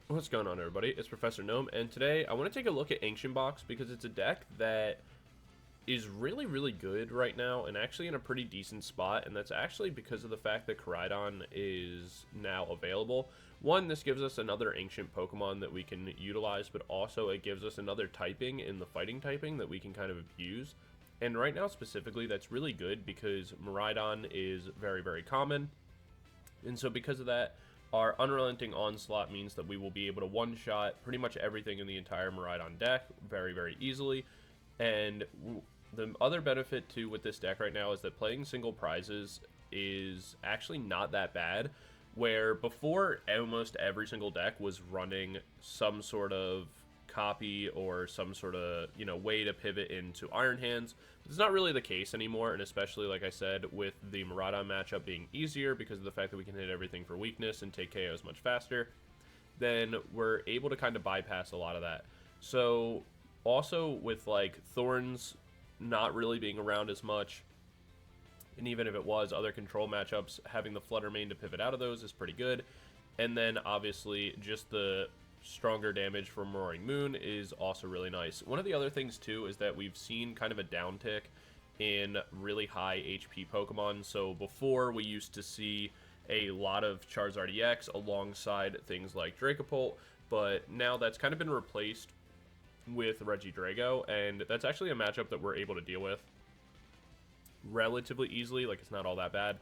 What's going on, everybody? It's Professor Gnome, and today I want to take a look at Ancient Box because it's a deck that is really, really good right now and actually in a pretty decent spot, and that's actually because of the fact that Koraidon is now available. One, this gives us another ancient Pokemon that we can utilize, but also it gives us another typing in the fighting typing that we can kind of use. And right now, specifically, that's really good because Miraidon is very, very common, and so because of that, our Unrelenting Onslaught means that we will be able to one-shot pretty much everything in the entire Miraidon deck very, very easily. And the other benefit, too, with this deck right now is that playing single prizes is actually not that bad, where before almost every single deck was running some sort of copy or some sort of, way to pivot into Iron Hands. It's not really the case anymore, and especially, like I said, with the Miraidon matchup being easier because of the fact that we can hit everything for weakness and take KOs much faster, then we're able to kind of bypass a lot of that. So, also with, like, Thorns not really being around as much, and even if it was, other control matchups, having the Flutter Mane to pivot out of those is pretty good. And then, obviously, just the stronger damage from Roaring Moon is also really nice. One of the other things too is that we've seen kind of a downtick in really high HP Pokemon. So before we used to see a lot of Charizard EX alongside things like Dracopult, but now that's kind of been replaced with Regidrago, and that's actually a matchup that we're able to deal with relatively easily. Like, it's not all that bad.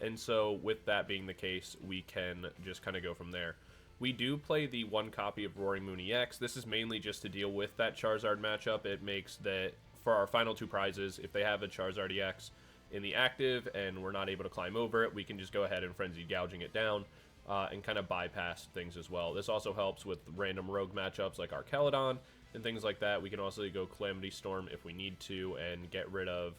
And so with that being the case, we can just kind of go from there. We do play the one copy of Roaring Moon EX. This is mainly just to deal with that Charizard matchup. It makes that for our final two prizes, if they have a Charizard EX in the active and we're not able to climb over it, we can just go ahead and Frenzy Gouging it down and kind of bypass things as well. This also helps with random rogue matchups like Archelodon and things like that. We can also go Calamity Storm if we need to and get rid of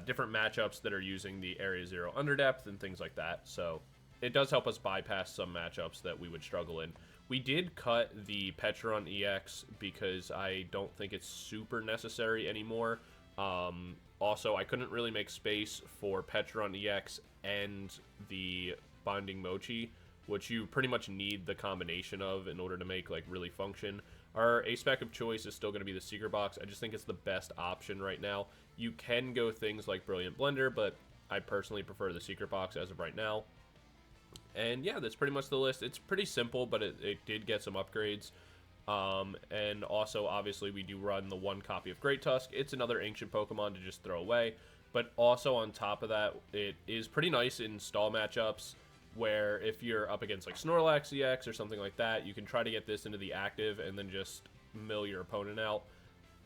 different matchups that are using the Area 0 Underdepth and things like that. So it does help us bypass some matchups that we would struggle in. We did cut the Petron EX because I don't think it's super necessary anymore. Also, I couldn't really make space for Petron EX and the Binding Mochi, which you pretty much need the combination of in order to make, like, really function. Our A-Spec of choice is still going to be the Secret Box. I just think it's the best option right now. You can go things like Brilliant Blender, but I personally prefer the Secret Box as of right now. And yeah, that's pretty much the list. It's pretty simple, but it did get some upgrades. And also, obviously, we do run the one copy of Great Tusk. It's another ancient Pokemon to just throw away. But also, on top of that, it is pretty nice in stall matchups, where if you're up against like Snorlax EX or something like that, you can try to get this into the active and then just mill your opponent out.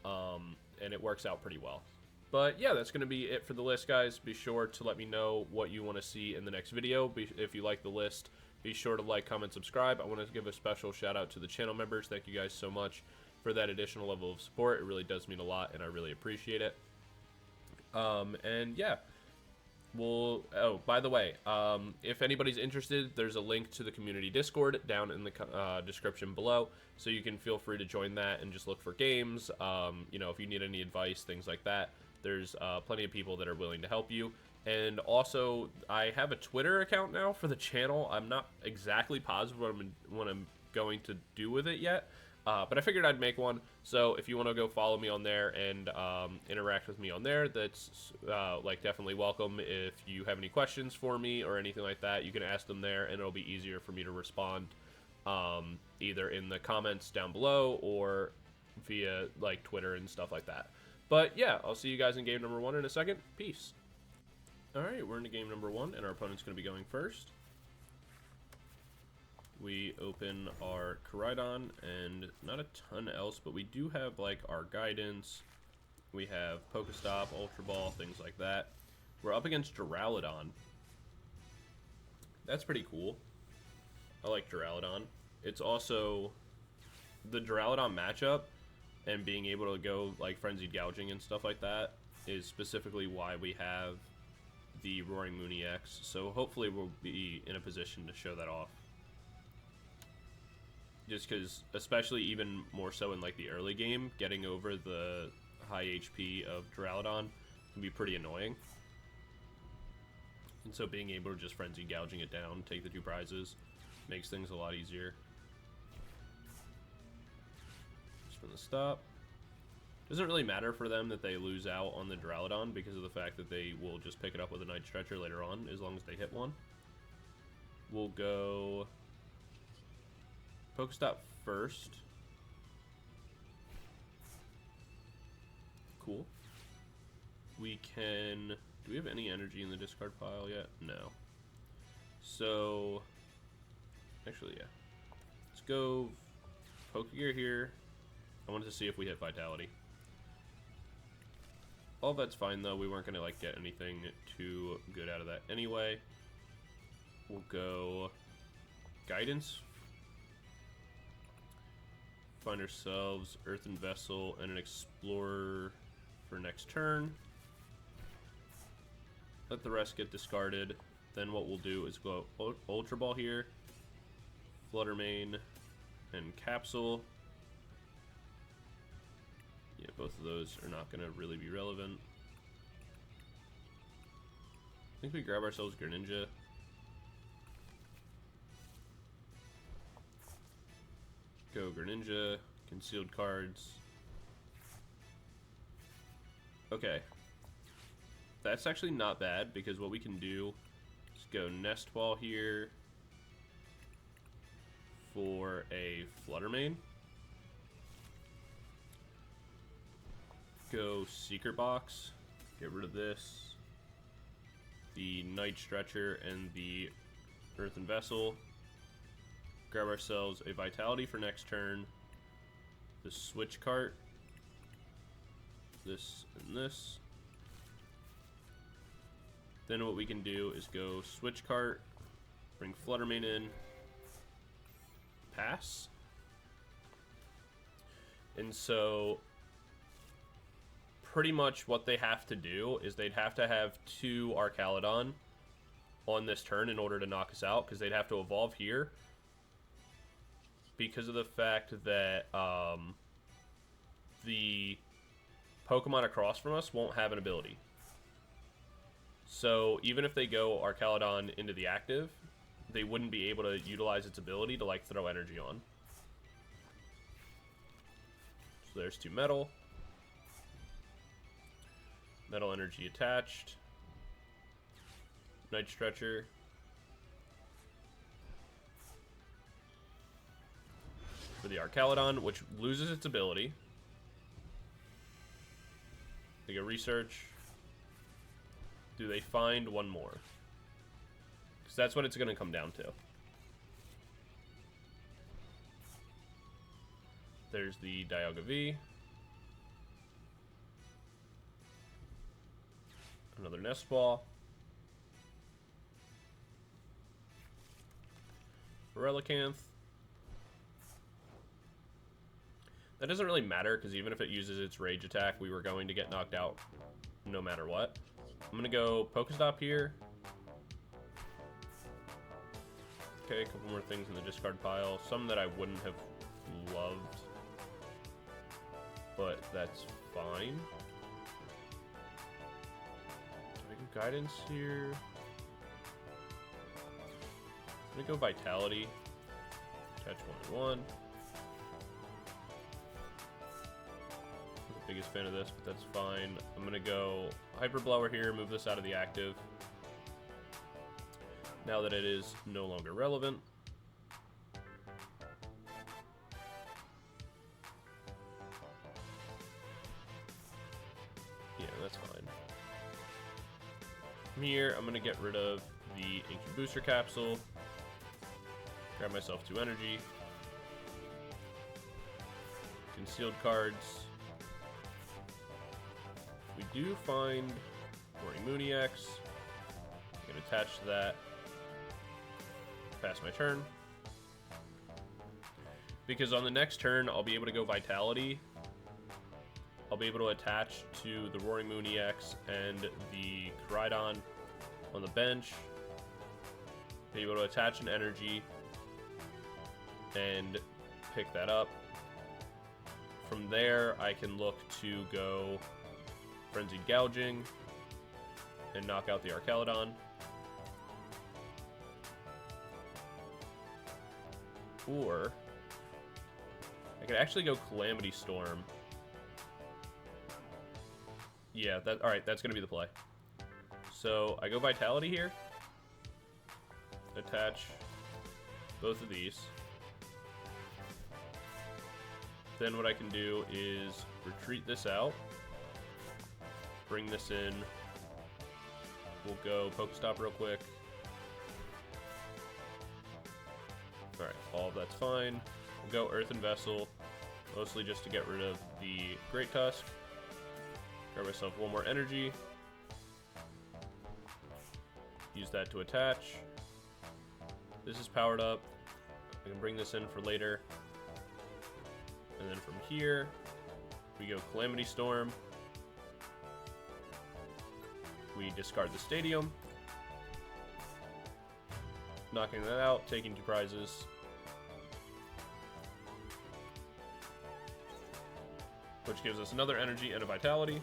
And it works out pretty well. But yeah, that's going to be it for the list, guys. Be sure to let me know what you want to see in the next video. If you like the list, be sure to like, comment, subscribe. I want to give a special shout out to the channel members. Thank you guys so much for that additional level of support. It really does mean a lot, and I really appreciate it. And yeah, oh, by the way, if anybody's interested, there's a link to the community Discord down in the description below, so you can feel free to join that and just look for games. If you need any advice, things like that. There's plenty of people that are willing to help you. And also, I have a Twitter account now for the channel. I'm not exactly positive what I'm going to do with it yet, but I figured I'd make one. So if you want to go follow me on there and interact with me on there, that's definitely welcome. If you have any questions for me or anything like that, you can ask them there, and it'll be easier for me to respond either in the comments down below or via like Twitter and stuff like that. But yeah, I'll see you guys in game number 1 in a second. Peace. Alright, we're into game number 1, and our opponent's going to be going first. We open our Koraidon, and not a ton else, but we do have, like, our Guidance. We have PokéStop, Ultra Ball, things like that. We're up against Duraladon. That's pretty cool. I like Duraladon. It's also the Duraladon matchup, and being able to go, like, Frenzied Gouging and stuff like that is specifically why we have the Roaring Moon EX. So hopefully we'll be in a position to show that off. Just because, especially even more so in, like, the early game, getting over the high HP of Duraladon can be pretty annoying. And so being able to just Frenzy Gouging it down, take the 2 prizes, makes things a lot easier. from the stop. Doesn't really matter for them that they lose out on the Duraladon because of the fact that they will just pick it up with a Night Stretcher later on as long as they hit one. We'll go PokéStop first. Cool. We can... Do we have any energy in the discard pile yet? No. So... Actually, yeah. Let's go Pokégear here. I wanted to see if we hit Vitality. All that's fine, though. We weren't going to, like, get anything too good out of that anyway. We'll go Guidance. Find ourselves Earthen Vessel and an Explorer for next turn. Let the rest get discarded. Then what we'll do is go Ultra Ball here, Flutter Mane, and Capsule. Yeah, both of those are not going to really be relevant. I think we grab ourselves Greninja. Go Greninja, concealed cards. Okay. That's actually not bad, because what we can do is go Nest Ball here for a Flutter Mane. Go Secret Box, get rid of this, the Night Stretcher and the Earthen Vessel. Grab ourselves a Vitality for next turn, the Switch Cart, this and this. Then what we can do is go Switch Cart, bring Flutter Mane in, pass. And so pretty much what they have to do is they'd have to have 2 Archaludon on this turn in order to knock us out, because they'd have to evolve here because of the fact that the Pokemon across from us won't have an ability. So even if they go Archaludon into the active, they wouldn't be able to utilize its ability to, like, throw energy on. So there's 2 metal. Metal energy attached. Night Stretcher. For the Archaludon, which loses its ability. They go research. Do they find one more? Because that's what it's going to come down to. There's the Dialga V. Another Nest Ball. Relicanth. That doesn't really matter, because even if it uses its Rage attack, we were going to get knocked out no matter what. I'm going to go PokéStop here. Okay, a couple more things in the discard pile. Some that I wouldn't have loved, but that's fine. Guidance here. I'm gonna go Vitality. Catch 1-1. I'm the biggest fan of this, but that's fine. I'm gonna go Hyper Blower here, move this out of the active. Now that it is no longer relevant. Yeah, that's fine. From here, I'm going to get rid of the Ancient Booster Capsule. Grab myself 2 energy. Concealed cards. We do find Roaring Moon EX. I'm going to attach to that. Pass my turn. Because on the next turn, I'll be able to go Vitality. I'll be able to attach to the Roaring Moon EX and the Koraidon on the bench. Be able to attach an energy and pick that up. From there, I can look to go Frenzied Gouging and knock out the Archaludon. Or I could actually go Calamity Storm. Yeah, alright, that's going to be the play. So, I go Vitality here. Attach both of these. Then what I can do is retreat this out. Bring this in. We'll go PokéStop real quick. Alright, all of that's fine. We'll go Earthen Vessel, mostly just to get rid of the Great Tusk. Grab myself one more energy. Use that to attach. This is powered up. I can bring this in for later. And then from here, we go Calamity Storm. We discard the Stadium. Knocking that out, taking 2 prizes. Which gives us another energy and a Vitality.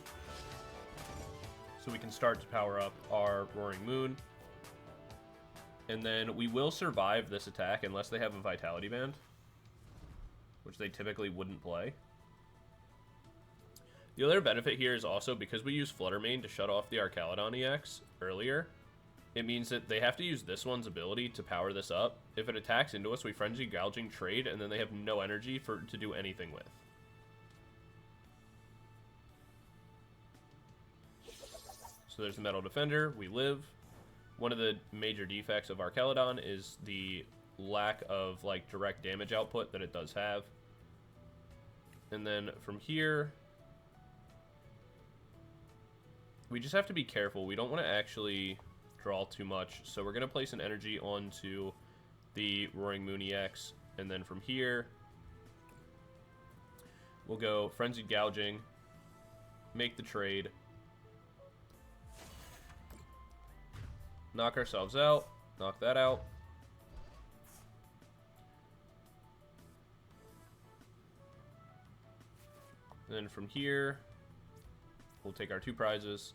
So we can start to power up our Roaring Moon. And then we will survive this attack unless they have a Vitality band, which they typically wouldn't play. The other benefit here is also because we use Flutter Mane to shut off the Archaludon EX earlier, it means that they have to use this one's ability to power this up. If it attacks into us, we Frenzy Gouging trade, and then they have no energy to do anything with. So there's the Metal Defender. We live. One of the major defects of Archaludon is the lack of like direct damage output that it does have. And then from here, we just have to be careful. We don't want to actually draw too much. So we're going to place an energy onto the Roaring Moon EX. And then from here, we'll go Frenzied Gouging, make the trade, knock ourselves out, knock that out. And then from here, we'll take our 2 prizes.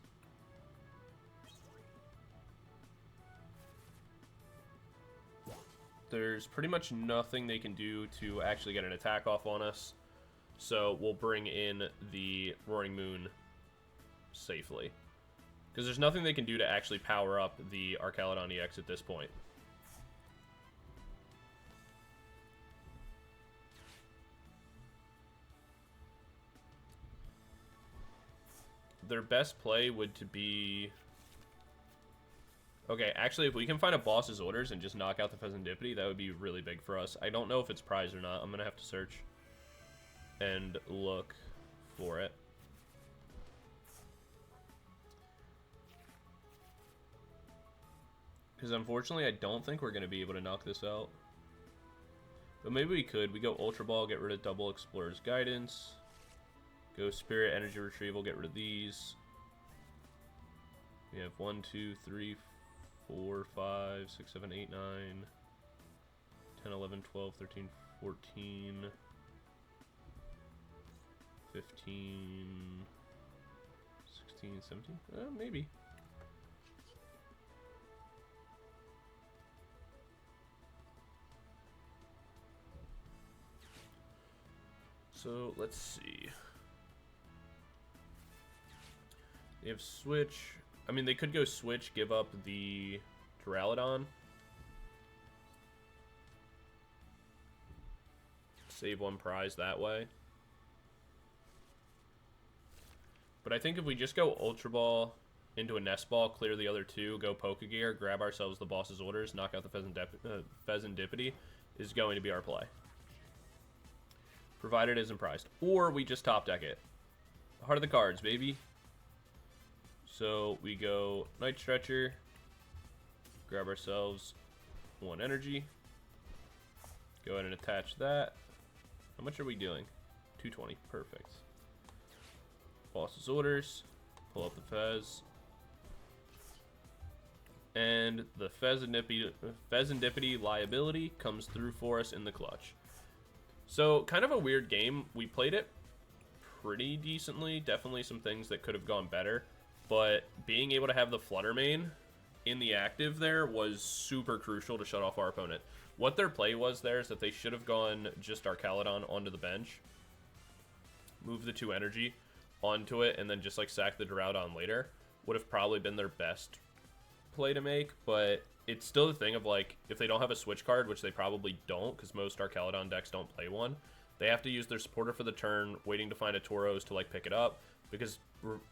There's pretty much nothing they can do to actually get an attack off on us. So we'll bring in the Roaring Moon safely. Because there's nothing they can do to actually power up the Archaludon EX at this point. Their best play would to be... Okay, actually, if we can find a boss's orders and just knock out the Fezandipiti, that would be really big for us. I don't know if it's prized or not. I'm going to have to search and look for it. Because unfortunately, I don't think we're going to be able to knock this out. But maybe we could. We go Ultra Ball, get rid of Double Explorer's Guidance. Go Spirit Energy Retrieval, get rid of these. We have 1, 2, 3, 4, 5, 6, 7, 8, 9, 10, 11, 12, 13, 14, 15, 16, 17? Maybe. So, let's see. They have Switch. I mean, they could go Switch, give up the Duraladon. Save 1 prize that way. But I think if we just go Ultra Ball into a Nest Ball, clear the other 2, go Pokégear, grab ourselves the boss's orders, knock out the Fezandipiti, is going to be our play. Provided it isn't prized. Or we just top deck it. Heart of the cards, baby. So we go Night Stretcher, grab ourselves 1 energy, go ahead and attach that. How much are we doing? 220, perfect. Boss's orders, pull up the Fez, and the Fezandipiti liability comes through for us in the clutch. So kind of a weird game. We played it pretty decently, definitely some things that could have gone better. But being able to have the Flutter Mane in the active there was super crucial to shut off our opponent. what their play was there is that they should have gone just Arcaludon onto the bench, move the 2 energy onto it, and then just like sack the Duraladon later. Would have probably been their best play to make, but it's still the thing of like, if they don't have a switch card, which they probably don't because most Arcaludon decks don't play one, they have to use their supporter for the turn, waiting to find a Tauros to like pick it up, because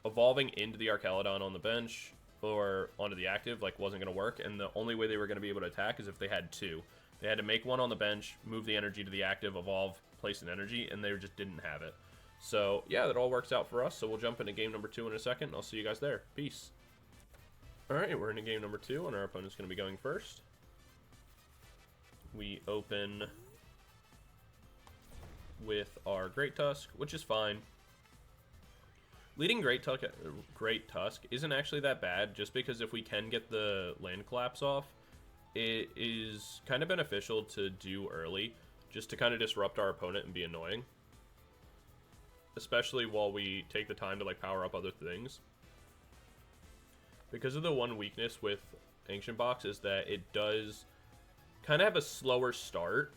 evolving into the Arcaludon on the bench or onto the active like wasn't going to work, and the only way they were going to be able to attack is if they had 2. They had to make one on the bench, move the energy to the active, evolve, place an energy, and they just didn't have it. So yeah, that all works out for us. So we'll jump into game number 2 in a second. I'll see you guys there. Peace. Alright, we're into game number 2, and our opponent's going to be going first. We open with our Great Tusk, which is fine. Leading Great Tusk isn't actually that bad, just because if we can get the land collapse off, it is kind of beneficial to do early, just to kind of disrupt our opponent and be annoying. Especially while we take the time to like power up other things. Because of the one weakness with Ancient Box is that it does kind of have a slower start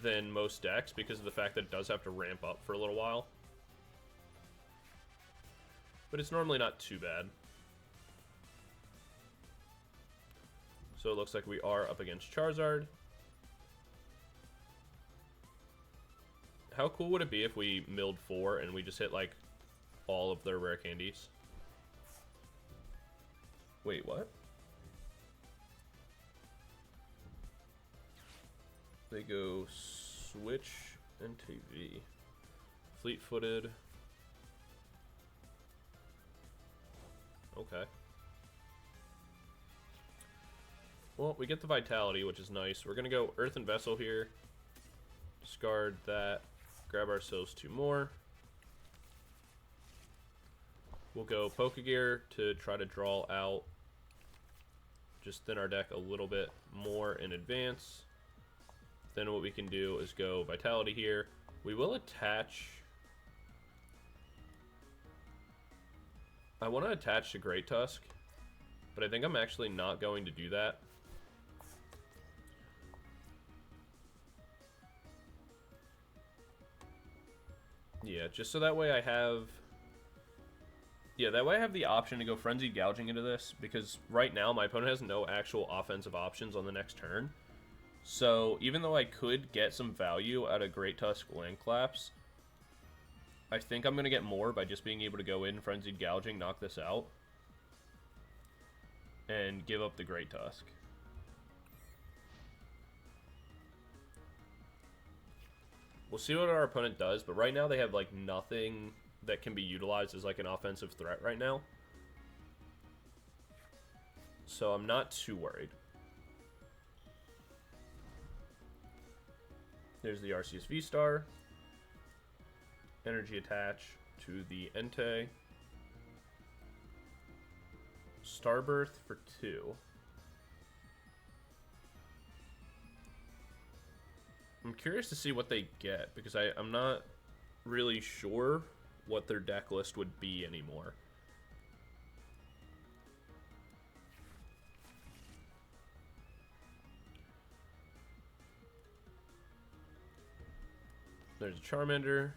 than most decks because of the fact that it does have to ramp up for a little while. But it's normally not too bad. So it looks like we are up against Charizard. How cool would it be if we milled 4 and we just hit like all of their rare candies? Wait, what? They go Switch and TV. Fleet-footed. Okay. Well, we get the Vitality, which is nice. We're going to go Earthen Vessel here. Discard that. Grab ourselves 2 more. We'll go Pokégear to try to draw out. Just thin our deck a little bit more in advance. Then what we can do is go Vitality here. We will attach... I want to attach to Great Tusk, but I think I'm actually not going to do that. Yeah, just so that way I have... Yeah, that way I have the option to go Frenzied Gouging into this, because right now my opponent has no actual offensive options on the next turn. So even though I could get some value out of Great Tusk Land Collapse, I think I'm going to get more by just being able to go in Frenzied Gouging, knock this out, and give up the Great Tusk. We'll see what our opponent does, but right now they have like nothing that can be utilized as like an offensive threat right now. So I'm not too worried. There's the Arceus V-Star. Energy attach to the Entei. Starbirth for 2. I'm curious to see what they get, because I'm not really sure what their deck list would be anymore. There's a Charmander.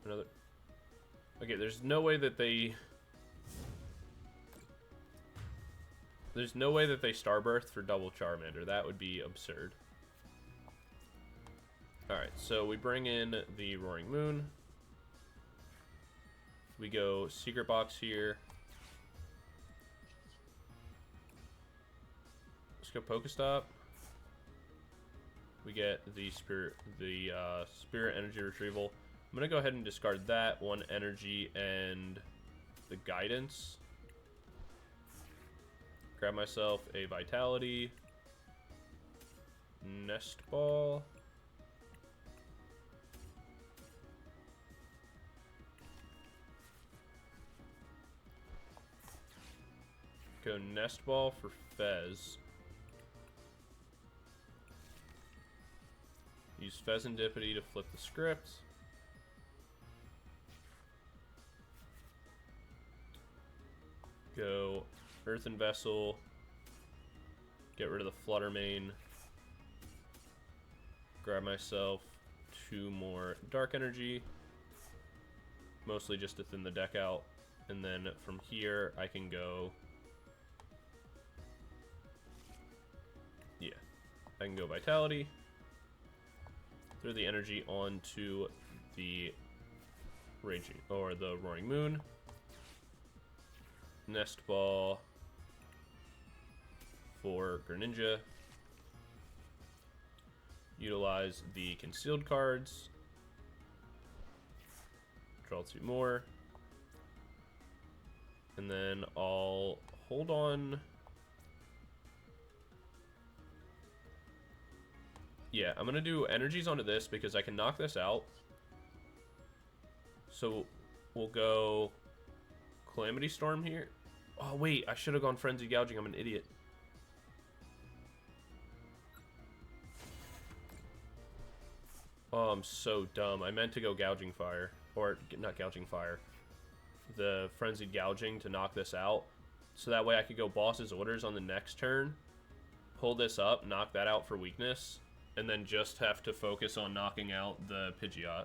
Another. Okay, there's no way that they... There's no way that they Starbirth for double Charmander. That would be absurd. Alright, so we bring in the Roaring Moon. We go Secret Box here. Let's go PokéStop. We get the Spirit Energy Retrieval. I'm gonna go ahead and discard that, 1 energy and the Guidance. Grab myself a Vitality, Nest Ball. Go Nest Ball for Fez. Use Fezandipiti to flip the script. Go Earthen Vessel. Get rid of the Flutter Mane. Grab myself 2 more Dark Energy, mostly just to thin the deck out. And then from here, I can go... Yeah, I can go Vitality. Throw the energy onto the Raging, or the Roaring Moon. Nest Ball for Greninja. Utilize the concealed cards. Draw 2 more. And then I'll hold on. Yeah, I'm going to do energies onto this because I can knock this out. So we'll go Calamity Storm here. Oh, wait, I should have gone Frenzied Gouging. I'm an idiot. Oh, I'm so dumb. I meant to go Gouging Fire. Or, not Gouging Fire. The Frenzied Gouging to knock this out. So that way I could go Boss's Orders on the next turn. Pull this up, knock that out for weakness. And then just have to focus on knocking out the Pidgeot.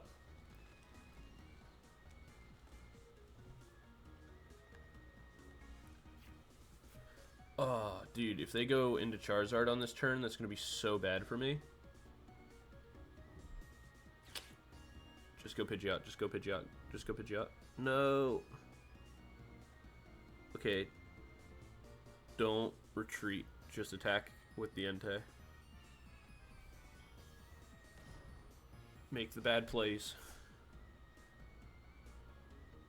Oh, dude, if they go into Charizard on this turn, that's going to be so bad for me. Just go Pidgeot, just go Pidgeot, just go Pidgeot. No. Okay. Don't retreat, just attack with the Entei. Make the bad plays.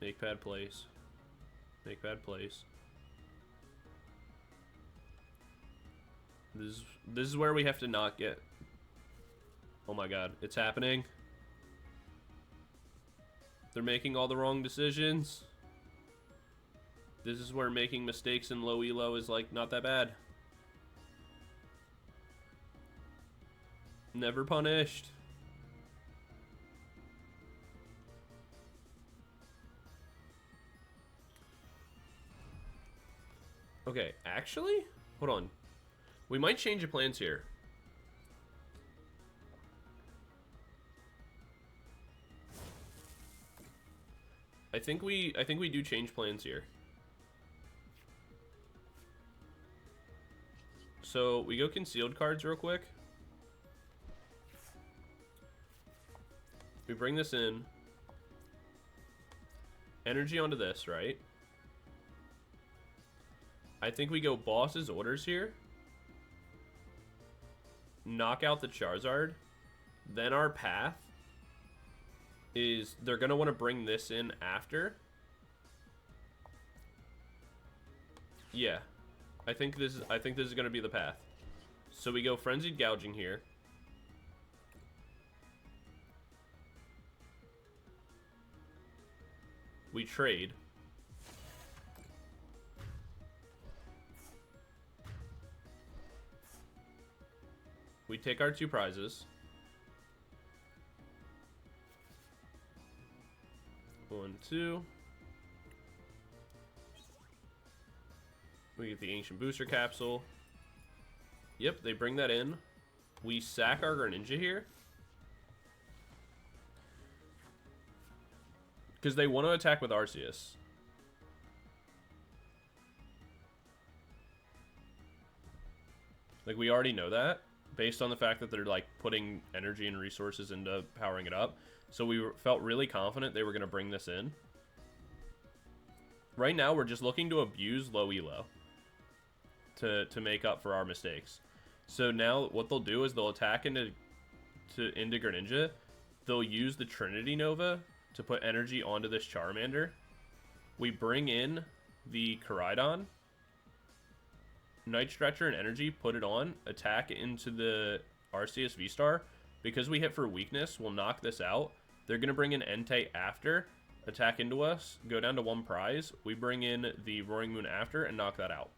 Make bad plays. Make bad plays. This is where we have to not get... Oh my god, it's happening. They're making all the wrong decisions. This is where making mistakes in low elo is like not that bad. Never punished. Okay, actually, hold on. We might change the plans here. I think we do change plans here. So we go concealed cards real quick. We bring this in. Energy onto this, right? I think we go Boss's Orders here. Knock out the Charizard. Then our path is they're going to want to bring this in after. Yeah. I think this is going to be the path. So we go Frenzied Gouging here. We trade. We take our 2 prizes. 1, 2. We get the Ancient Booster Capsule. Yep, they bring that in. We sack our Greninja here. Because they want to attack with Arceus. Like, we already know that. Based on the fact that they're, like, putting energy and resources into powering it up. So we felt really confident they were going to bring this in. Right now, we're just looking to abuse low elo. To make up for our mistakes. So now, what they'll do is they'll attack into Greninja. They'll use the Trinity Nova to put energy onto this Charmander. We bring in the Koraidon. Night Stretcher and energy, put it on, attack into the Arceus V-Star. Because we hit for weakness, we'll knock this out. They're going to bring in Entei after, attack into us, go down to 1 prize. We bring in the Roaring Moon after and knock that out.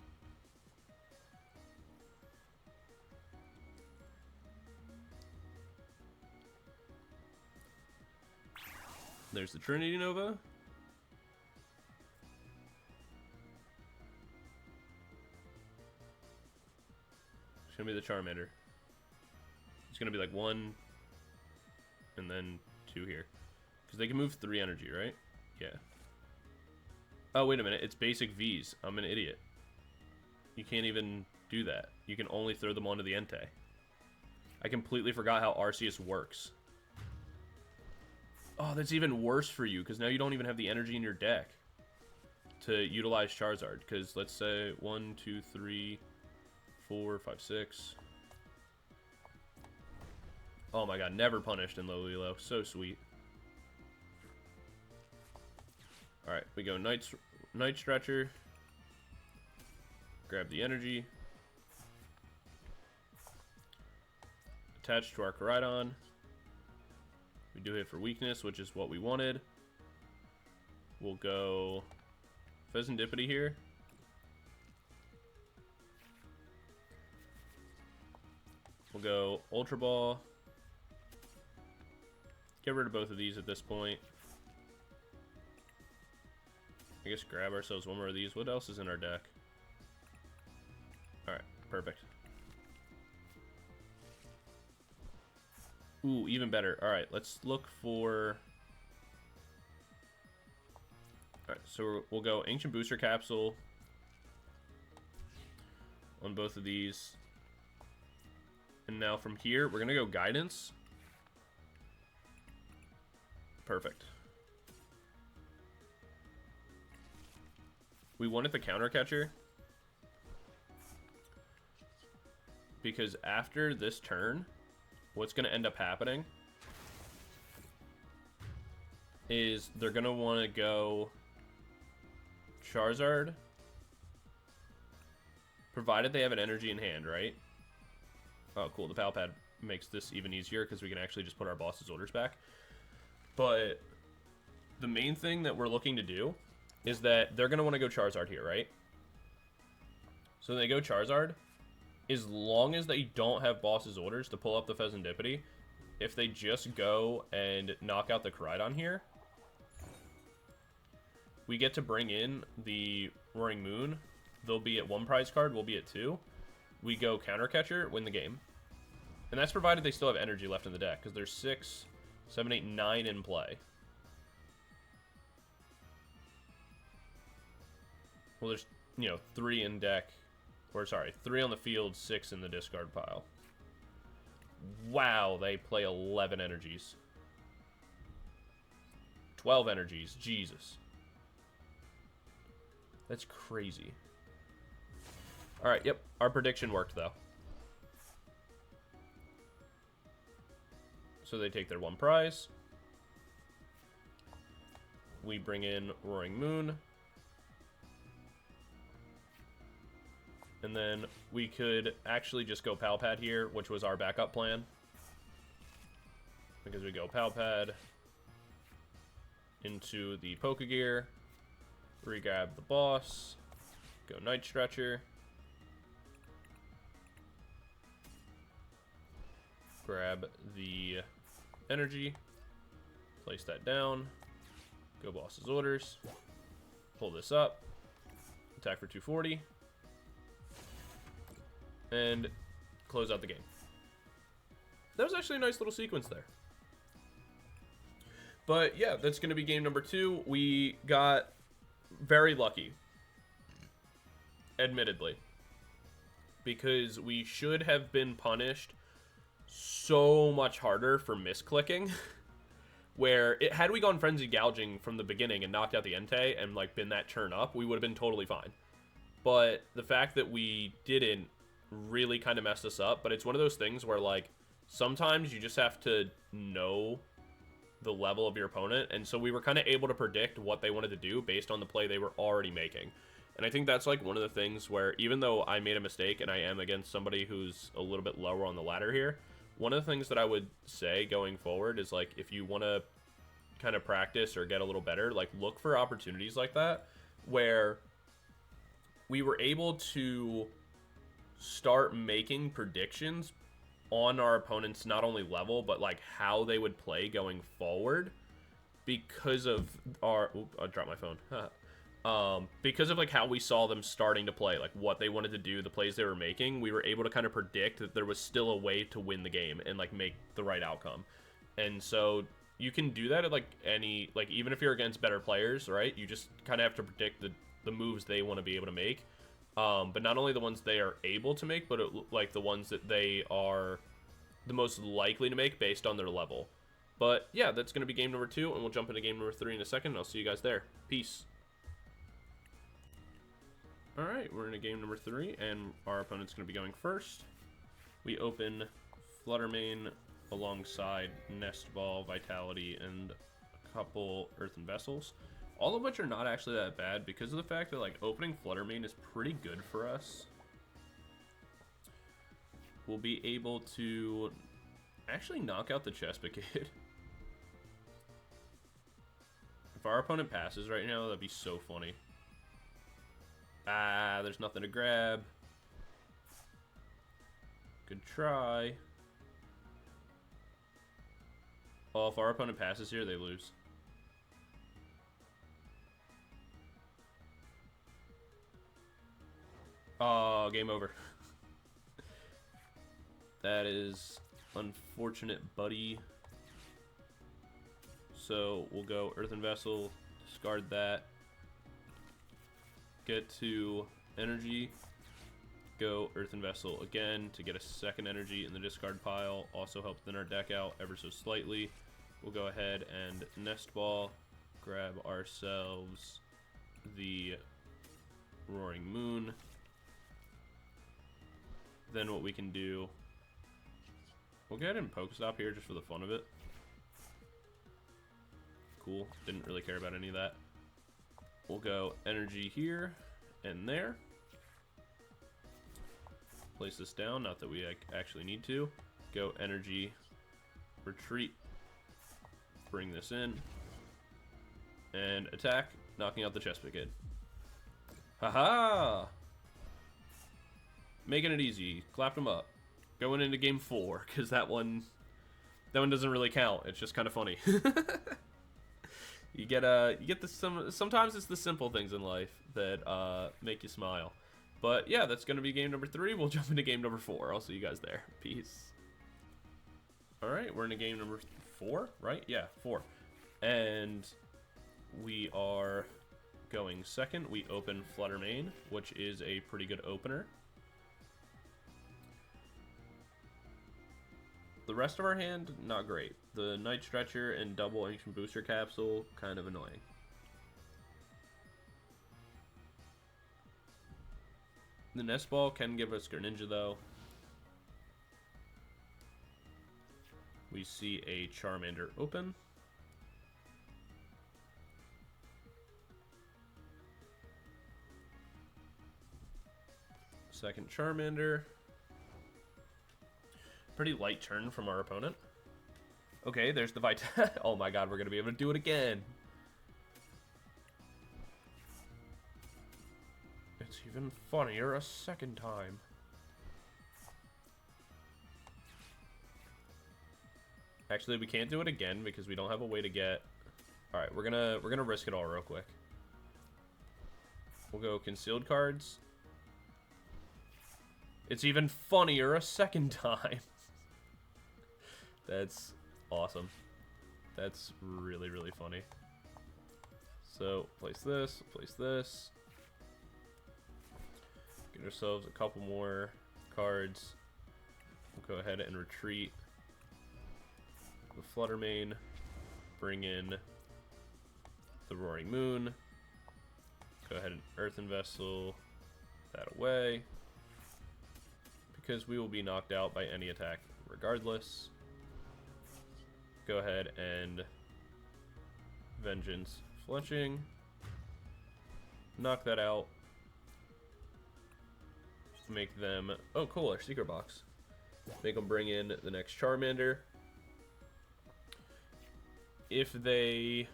There's the Trinity Nova. It's gonna be the Charmander. It's gonna be like 1, and then 2 here. Because they can move 3 energy, right? Yeah. Oh, wait a minute. It's basic Vs. I'm an idiot. You can't even do that. You can only throw them onto the Entei. I completely forgot how Arceus works. Oh, that's even worse for you, because now you don't even have the energy in your deck to utilize Charizard. Because let's say 1, 2, 3, 4, 5, 6. Oh my god, never punished in low elo. So sweet. Alright, we go Night Stretcher. Grab the energy. Attach to our Koraidon. We do hit for weakness, which is what we wanted. We'll go Fezandipiti here. We'll go Ultra Ball. Get rid of both of these at this point. I guess grab ourselves one more of these. What else is in our deck? Alright, perfect. Ooh, even better. Alright, let's look for... Alright, so we'll go Ancient Booster Capsule on both of these. And now from here, we're going to go Guidance. Perfect. We wanted the Counter Catcher because after this turn, what's going to end up happening is they're going to want to go Charizard, provided they have an energy in hand, right? Oh, cool. The Pal Pad makes this even easier because we can actually just put our boss's orders back. But the main thing that we're looking to do is that they're going to want to go Charizard here, right? So they go Charizard. As long as they don't have boss's orders to pull up the Fezandipiti, if they just go and knock out the Koraidon here, we get to bring in the Roaring Moon. They'll be at 1 prize card, we'll be at 2. We go Counter Catcher, win the game. And that's provided they still have energy left in the deck, because there's 6, 7, 8, 9 in play. Well, there's, 3 in deck. Or, sorry, 3 on the field, 6 in the discard pile. Wow, they play 11 energies. 12 energies, Jesus. That's crazy. Alright, yep, our prediction worked, though. So they take their 1 prize. We bring in Roaring Moon. And then we could actually just go Pal Pad here, which was our backup plan. Because we go Pal Pad into the Pokégear, re-grab the boss, go Night Stretcher, grab the energy, place that down, go boss's orders, pull this up, attack for 240, and close out the game. That was actually a nice little sequence there. But yeah, that's going to be game number 2. We got very lucky, admittedly, because we should have been punished so much harder for misclicking. Where, had we gone Frenzy Gouging from the beginning and knocked out the Entei and like been that turn up, we would have been totally fine. But the fact that we didn't really kind of messed us up. But it's one of those things where like sometimes you just have to know the level of your opponent, and so we were kind of able to predict what they wanted to do based on the play they were already making. And I think that's like one of the things where, even though I made a mistake and I am against somebody who's a little bit lower on the ladder here, one of the things that I would say going forward is like, if you want to kind of practice or get a little better, like look for opportunities like that where we were able to start making predictions on our opponent's not only level, but like how they would play going forward because of our... Oop, I dropped my phone. Because of like how we saw them starting to play, like what they wanted to do, the plays they were making, we were able to kind of predict that there was still a way to win the game and like make the right outcome. And so you can do that at like any, like even if you're against better players, right? You just kind of have to predict the moves they want to be able to make. But not only the ones they are able to make, but like the ones that they are the most likely to make based on their level. But yeah, that's going to be game number 2, and we'll jump into game number 3 in a second, and I'll see you guys there. Peace. Alright, we're in a game number 3, and our opponent's going to be going first. We open Flutter Mane alongside Nest Ball, Vitality, and a couple Earthen Vessels. All of which are not actually that bad because of the fact that, like, opening Flutter Mane is pretty good for us. We'll be able to actually knock out the Chespicate. If our opponent passes right now, that'd be so funny. Ah, there's nothing to grab. Good try. Oh, if our opponent passes here, they lose. Oh, game over. That is unfortunate, buddy. So we'll go Earthen Vessel, discard that. Get to energy. Go Earthen Vessel again to get a second energy in the discard pile. Also help thin our deck out ever so slightly. We'll go ahead and Nest Ball. Grab ourselves the Roaring Moon. Then what we can do, we'll go ahead and PokéStop here just for the fun of it. Cool, didn't really care about any of that. We'll go energy here and there. Place this down, not that we actually need to. Go energy, retreat, bring this in, and attack, knocking out the Chespicate. Haha! Making it easy, clapped him up. Going into game 4, because that one doesn't really count. It's just kind of funny. You get sometimes it's the simple things in life that make you smile. But yeah, that's gonna be game number 3. We'll jump into game number 4. I'll see you guys there. Peace. All right, we're into game number 4, right? Yeah, 4, and we are going second. We open Flutter Mane, which is a pretty good opener. The rest of our hand, not great. The Night Stretcher and double Ancient Booster Capsule, kind of annoying. The Nest Ball can give us Greninja, though. We see a Charmander open. Second Charmander. Pretty light turn from our opponent. Okay, there's the Vitality. Oh my god, we're going to be able to do it again. It's even funnier a second time. Actually, we can't do it again because we don't have a way to get... Alright, we're gonna risk it all real quick. We'll go concealed cards. It's even funnier a second time. That's awesome. That's really, really funny. So, place this, place this. Get ourselves a couple more cards. We'll go ahead and retreat the Flutter Mane. Bring in the Roaring Moon. Go ahead and Earthen Vessel that away. Because we will be knocked out by any attack regardless. Go ahead and Vengeance Fletching. Knock that out. Make them... Oh, cool, our Secret Box. Make them bring in the next Charmander. If they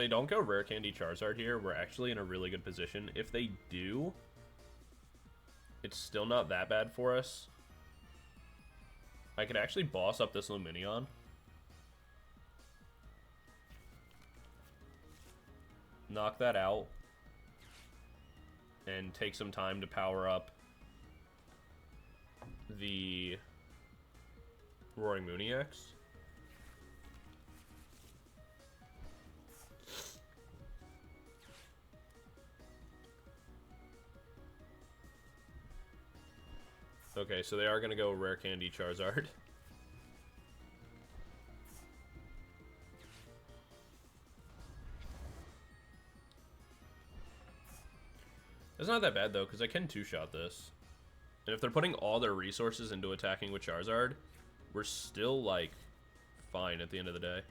don't go Rare Candy Charizard here, we're actually in a really good position. If they do, it's still not that bad for us. I could actually boss up this Lumineon. Knock that out. And take some time to power up the Roaring Moon EX. Okay, so they are going to go Rare Candy Charizard. It's not that bad, though, because I can two-shot this. And if they're putting all their resources into attacking with Charizard, we're still, like, fine at the end of the day.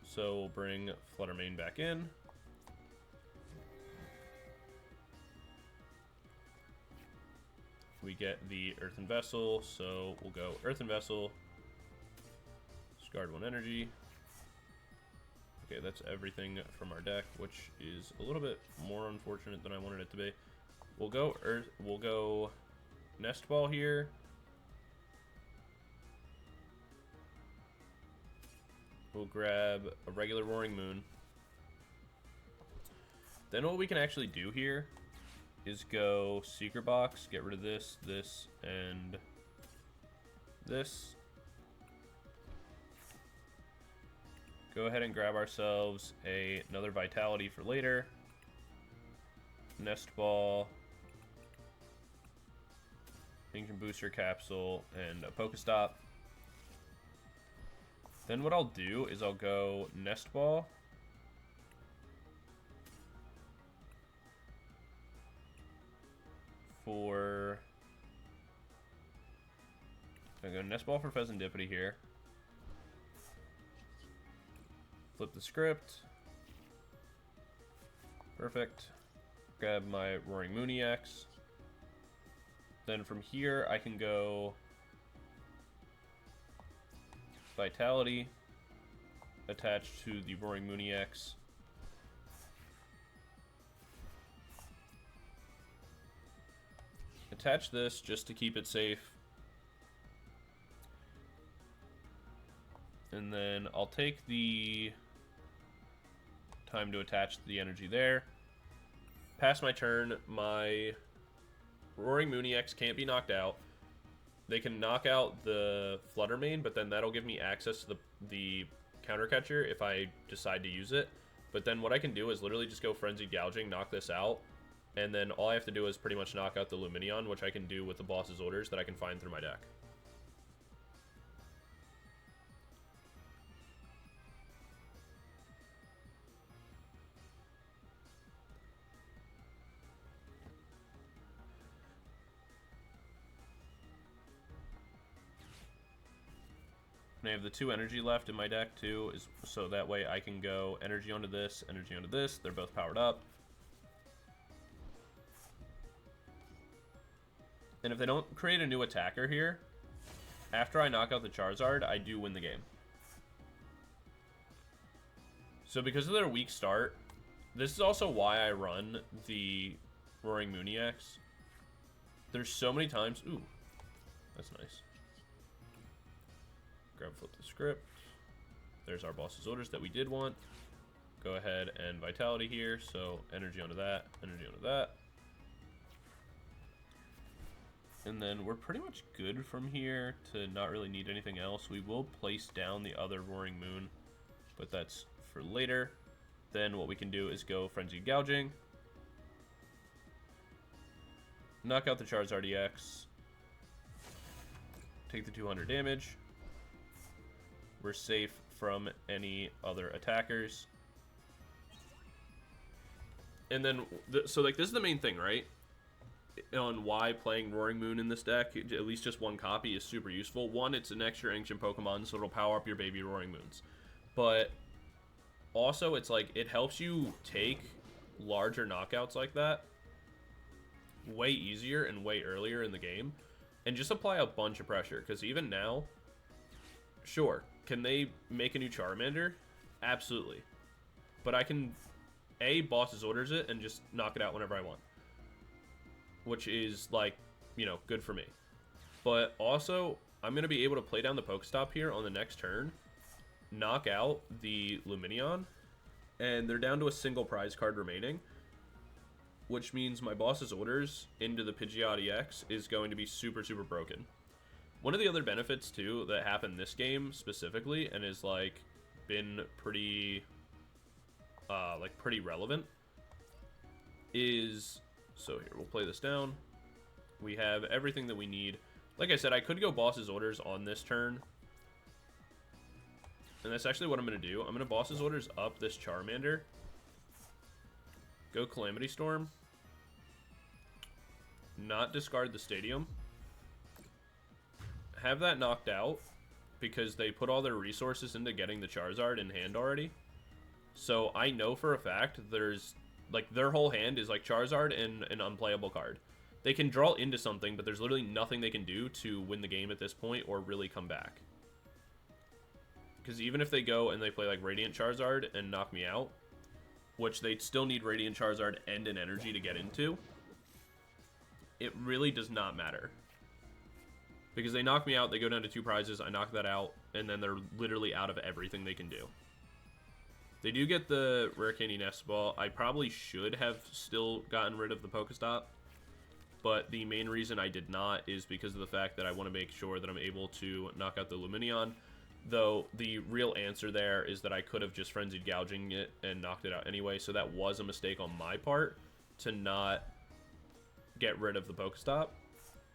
So we'll bring Flutter Mane back in. We get the Earthen Vessel, so we'll go Earthen Vessel, discard 1 energy. Okay, that's everything from our deck, which is a little bit more unfortunate than I wanted it to be. We'll go Nest Ball here. We'll grab a regular Roaring Moon. Then what we can actually do here is go Secret Box, get rid of this, this, and this. Go ahead and grab ourselves another Vitality for later. Nest Ball, Ancient Booster Capsule, and a PokéStop. Then what I'll do is I'll go Nest Ball. I'm going to Nest Ball for Fezandipiti here. Flip the script. Perfect. Grab my Roaring Moon EX. Then from here I can go Vitality attached to the Roaring Moon EX. Attach this just to keep it safe. And then I'll take the time to attach the energy there. Pass my turn. My Roaring Moon EX can't be knocked out. They can knock out the Flutter Mane, but then that'll give me access to the counter catcher if I decide to use it. But then what I can do is literally just go Frenzied Gouging, knock this out, and then all I have to do is pretty much knock out the Lumineon, which I can do with the boss's orders that I can find through my deck. And I have the 2 energy left in my deck too, so that way I can go energy onto this, energy onto this. They're both powered up. And if they don't create a new attacker here, after I knock out the Charizard, I do win the game. So because of their weak start, this is also why I run the Roaring Moon EX. There's so many times... Ooh, that's nice. Grab, flip the script. There's our boss's orders that we did want. Go ahead and Vitality here, so energy onto that, energy onto that. And then we're pretty much good from here to not really need anything else. We will place down the other Roaring Moon, but that's for later. Then what we can do is go Frenzied Gouging. Knock out the Charizard EX. Take the 200 damage. We're safe from any other attackers. And then, so like this is the main thing, right? On why playing Roaring Moon in this deck, at least just one copy, is super useful. One, it's an extra ancient Pokemon, so it'll power up your baby Roaring Moons. But also, it's like, it helps you take larger knockouts like that way easier and way earlier in the game. And just apply a bunch of pressure, because even now, sure, can they make a new Charmander? Absolutely. But I can, boss's orders it and just knock it out whenever I want. Which is, like, you know, good for me. But also, I'm going to be able to play down the PokéStop here on the next turn, knock out the Lumineon, and they're down to a single prize card remaining, which means my boss's orders into the Pidgeot EX is going to be super, super broken. One of the other benefits, too, that happened this game specifically, and is, like, been pretty, pretty relevant, is, so here, we'll play this down. We have everything that we need. Like I said, I could go boss's orders on this turn, and that's actually what I'm going to do. I'm going to boss's orders up this Charmander, go Calamity Storm, not discard the Stadium, have that knocked out, because they put all their resources into getting the Charizard in hand already. So I know for a fact there's, like, their whole hand is, like, Charizard and an unplayable card. They can draw into something, but there's literally nothing they can do to win the game at this point or really come back. Because even if they go and they play, like, Radiant Charizard and knock me out, which they'd still need Radiant Charizard and an energy to get into, it really does not matter. Because they knock me out, they go down to 2 prizes, I knock that out, and then they're literally out of everything they can do. They do get the Rare Candy Nest Ball. I probably should have still gotten rid of the PokéStop, but the main reason I did not is because of the fact that I want to make sure that I'm able to knock out the Lumineon, though the real answer there is that I could have just Frenzied Gouging it and knocked it out anyway, so that was a mistake on my part to not get rid of the PokéStop.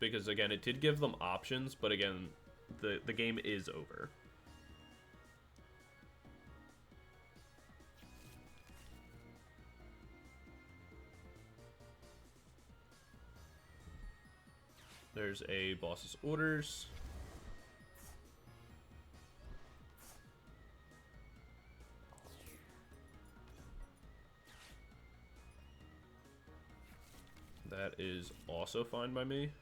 Because, again, it did give them options, but, again, the game is over. There's a boss's orders. That is also fine by me.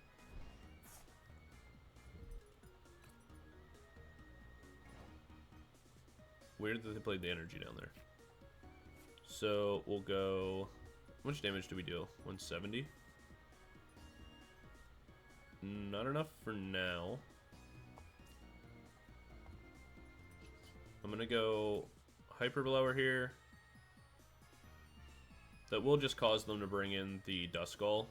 Weird that they played the energy down there. So we'll go. How much damage do we do? 170? Not enough for now. I'm gonna go Hyper Blower here. That will just cause them to bring in the Duskull.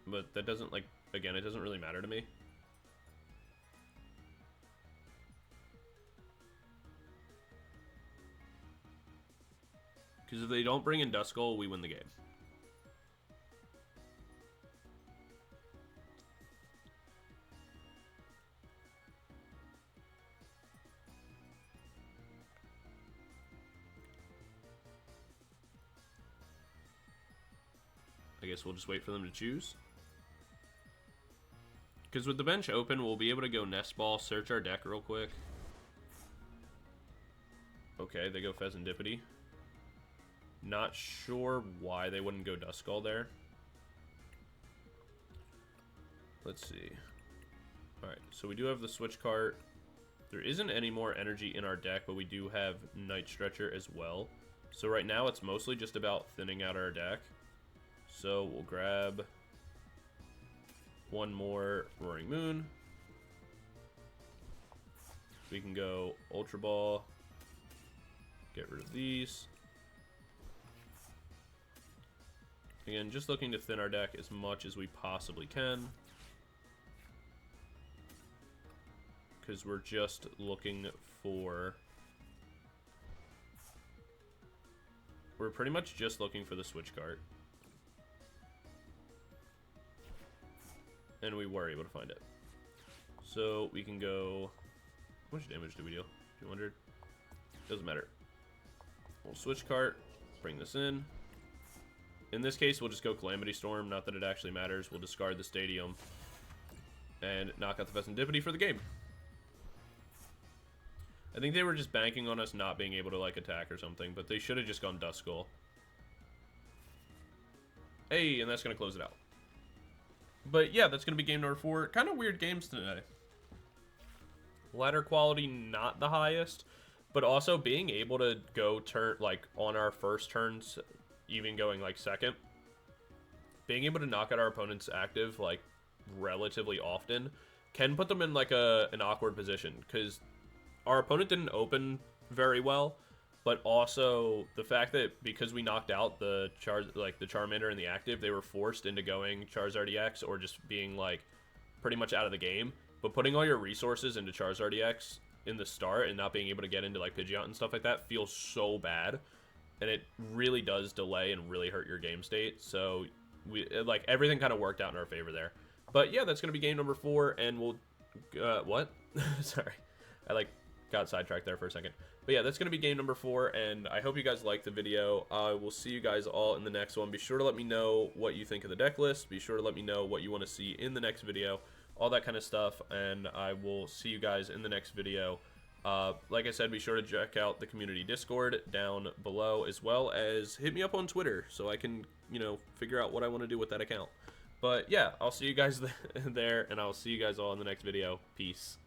But that doesn't, like, again, it doesn't really matter to me. Because if they don't bring in Duskull, we win the game. I guess we'll just wait for them to choose. Because with the bench open, we'll be able to go Nest Ball, search our deck real quick. Okay, they go Fezandipiti. Not sure why they wouldn't go Duskull there. Let's see. Alright, so we do have the Switch Cart. There isn't any more energy in our deck, but we do have Night Stretcher as well. So right now, it's mostly just about thinning out our deck. So we'll grab one more Roaring Moon. We can go Ultra Ball. Get rid of these. Again, just looking to thin our deck as much as we possibly can. Because we're just looking for... We're pretty much just looking for the Switch Cart. And we were able to find it. So we can go... How much damage do we do? 200? Doesn't matter. We'll Switch Cart, bring this in. In this case, we'll just go Calamity Storm. Not that it actually matters. We'll discard the Stadium and knock out the Fezandipiti for the game. I think they were just banking on us not being able to, like, attack or something, but they should have just gone Duskull. Hey, and that's going to close it out. But yeah, that's going to be game number 4. Kind of weird games today. Ladder quality not the highest, but also being able to go turn, like, on our first turns even going like second, being able to knock out our opponent's active like relatively often can put them in like an awkward position, because our opponent didn't open very well, but also the fact that because we knocked out the Charmander and the active, they were forced into going Charizard EX or just being like pretty much out of the game. But putting all your resources into Charizard EX in the start and not being able to get into like Pidgeot and stuff like that feels so bad, and it really does delay and really hurt your game state. So we like everything kind of worked out in our favor there. But yeah, that's gonna be game number 4, and we'll what? Sorry, I like got sidetracked there for a second. But yeah, that's gonna be game number 4, and I hope you guys liked the video. I will see you guys all in the next one. Be sure to let me know what you think of the deck list. Be sure to let me know what you want to see in the next video, all that kind of stuff, and I will see you guys in the next video. Like I said, be sure to check out the community Discord down below, as well as hit me up on Twitter so I can, you know, figure out what I want to do with that account. But yeah, I'll see you guys there, and I'll see you guys all in the next video. Peace.